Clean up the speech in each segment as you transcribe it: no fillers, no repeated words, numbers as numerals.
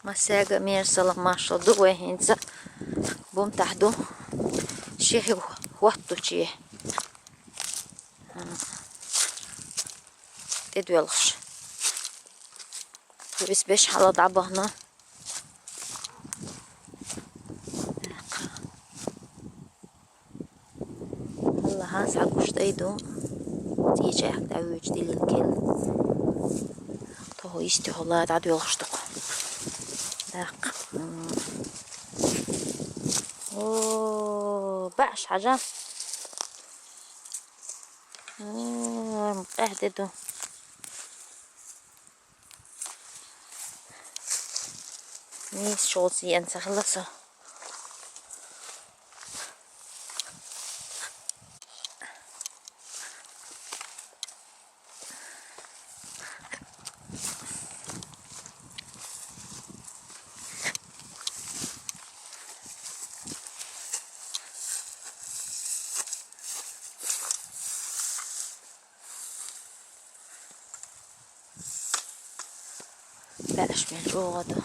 مساجة ميرسل ما شدوا وهنزا بوم تحدو شيخ وقتو شيء تدولش بس بيش حلا ضعبهنا هلا هاس حقوش تيدو تيجي حق داويج دي للكل تو يستي هلا تعدولش تقو داق اوه باش حاجة مقعددو ميس شوزي انت خلصه بلاش من جوا ده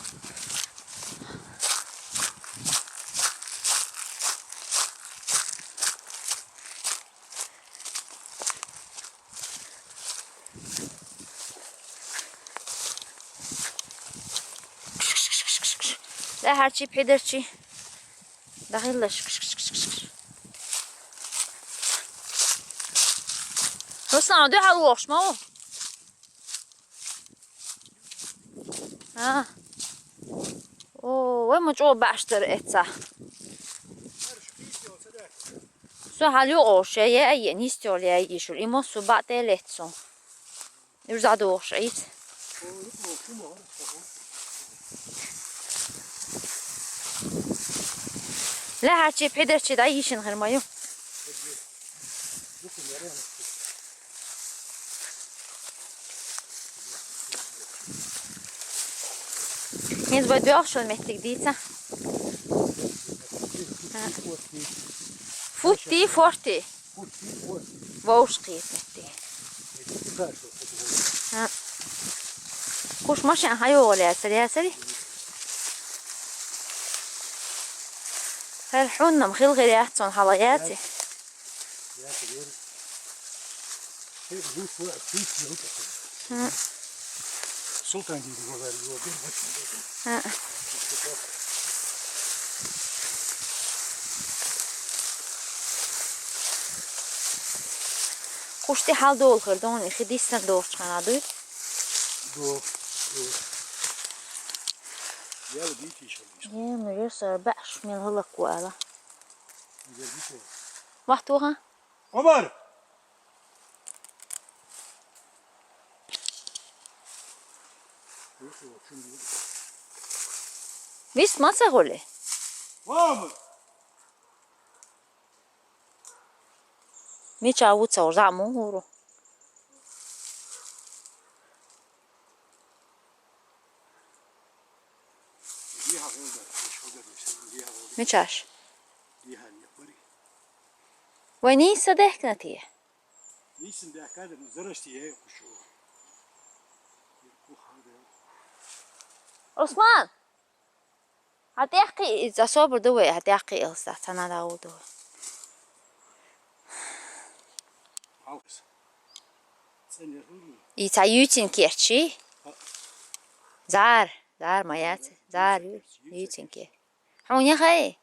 لا هرچی پیدرچی داخلش حسنا دو حلوش ما ها اوه وين مجوا باشتر اتسا سو حلو اوشه یه نیستول یه ایشول ایمو سو بعد لتسون یوزاد اوش ایت لا هرچی پیدرچی دا ایشین غیر مایو Eens bij de afstand met ik dit. Forty, 40. Waar schiet met die? Koos machine hayo ولا سريع سريع. هالحنا مخيل غير أحسن حلاياتي. Sultan gibi var diyor. خوشتی حال دول کردن خدیستن دورش خنادوی دو یا دیتیشون یه میرسه باش من هلا کوآلا وقتوها عمر بیست ما سهوله عمر میچاوت سوار زعمو هورو میچاش وینی صدق نتیه نیستن ده کار زرشتیه کشو عثمان هتحقي إذا صابر دوي هتحقي إلسا تنا داو دوي يتعيوتين كيرتشي زار مايات زار يوتين كير حون يا خي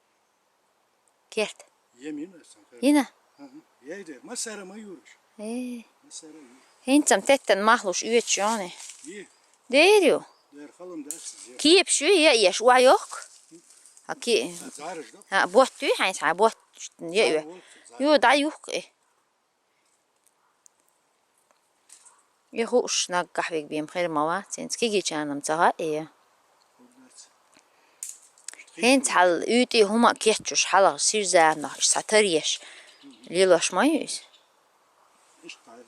كيرت يمين هنا يايده ما سارة ما يورش ايه ما سارة انت متتن محلوش يوتش يعني ايه ديريو دير خلهم داس كيف شو يا شو عيوك هكي زارش ده ها بوتي حيس بوت يو دايوك ايه يخوش نقح بيك بيم خير مواتين كيجي كانم تها ايه هنت حل يوتي هما كيتشوش حلا سير زانا ساتريش ليلاش ما يوز ايش تعرف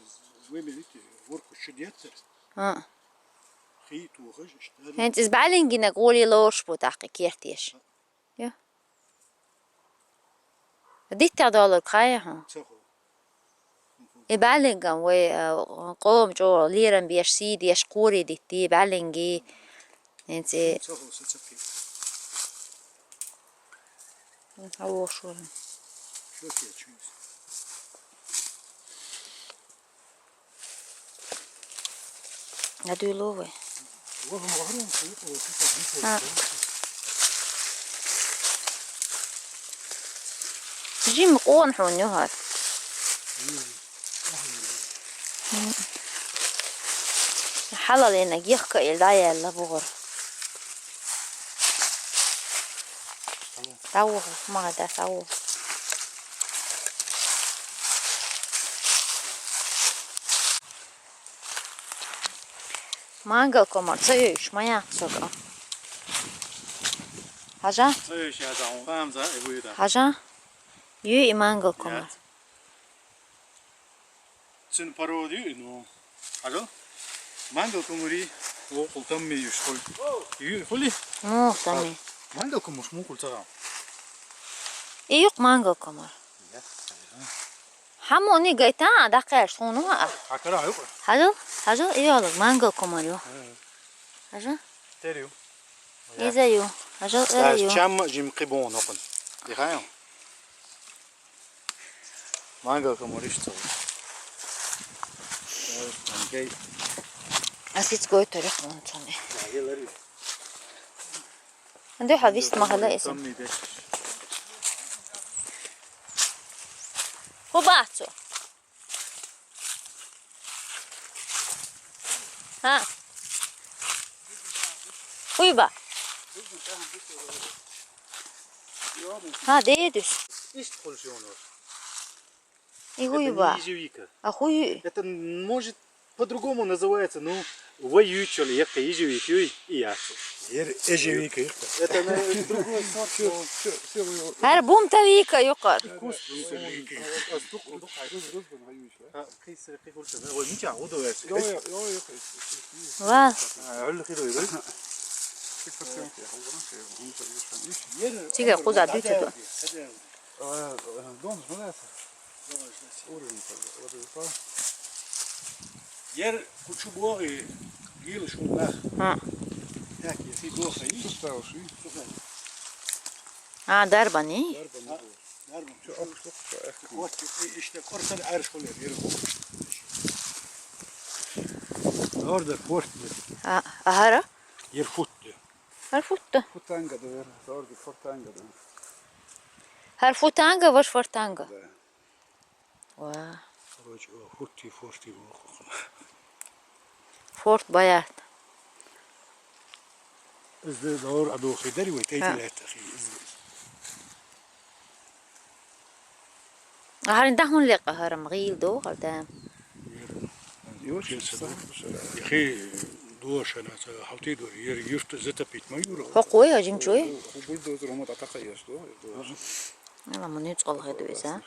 وين بيتي وركو شديتر ها خيط وخش هنت إزبعلن جينا قولي لوش بوتاقي كيرتيش يا ديت تعدال القاية ها إبعلن جن و قوم جو ليرن بيش سيد يش قوري ديتي بعلن جي انتي صافو ستسقي هو شو شو كي تشوز هادو يلوه وهم ظهرهم سيطوا وسيطوا ها جي مقون حونيو هاد حالا لينا جيخكا إلدايا اللي بغر سوه ما هذا سوه مانجا كمان تسويش ما يعصق حاجة تسويش يا زعم فاهم زع يبويدا حاجة يو مانجا كمان تسن بارودي إنه حاجة مانجا كمري وقل تمي يشكل يقولي مو تاني مانجا كم مش مو كل ترى إيوك مانجا كمان حموني قيتا دقيق شونو حكرا يقول حاجة إيوك مانجا كمان يو حاجة تريو إذا يو حاجة إيو شام جيم قبون نقل دخايم مانجا كمريش ترى جاي أسيت قوي تاريخ مونتوني عندي حبيست ما هلا اسم هو بعتو ها ويبا ها ديدش ايش تقول شلون يبا أخوي это может по-другому называется ну воючили як ежевик и яйцо ежевик это на другой сорт هر بوم تويكا يقر قيس قيس هو مش عودوا يا وا عل خير تيجي قوز عديته Jer kuću bori gil šunah. ها Tak je si doha i Stavio si? دربني Naravno, hoće işte korsan erşkoler yeri. Orada kort أهرا yer futtu. هالفوتة Futanga da ver. Orada fortanga da. هالفوتانجا واش فرتانجا وا Короче, форти. فورت بايات إذا دور أدو خدري وتأتي أخي. هارين دهون لقى هرم غيل دو قدام Još je أخي دوش أنا حوتي دور يرت زت بيت ما يورو. حقوي هجم شوي buldozer om het te gaan doen. يلا منيت قال هادو إذا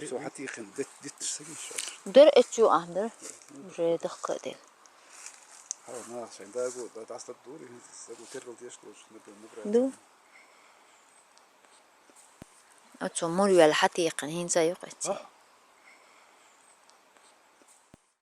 Zo had hij geen dit zeggen. در اتشو أهدر جي دخل ديل Nou, zijn daar goed. Dat is dat door. Dat moet er wel eerst doen. دو اتشو موريو الحتيقن هين زي قتي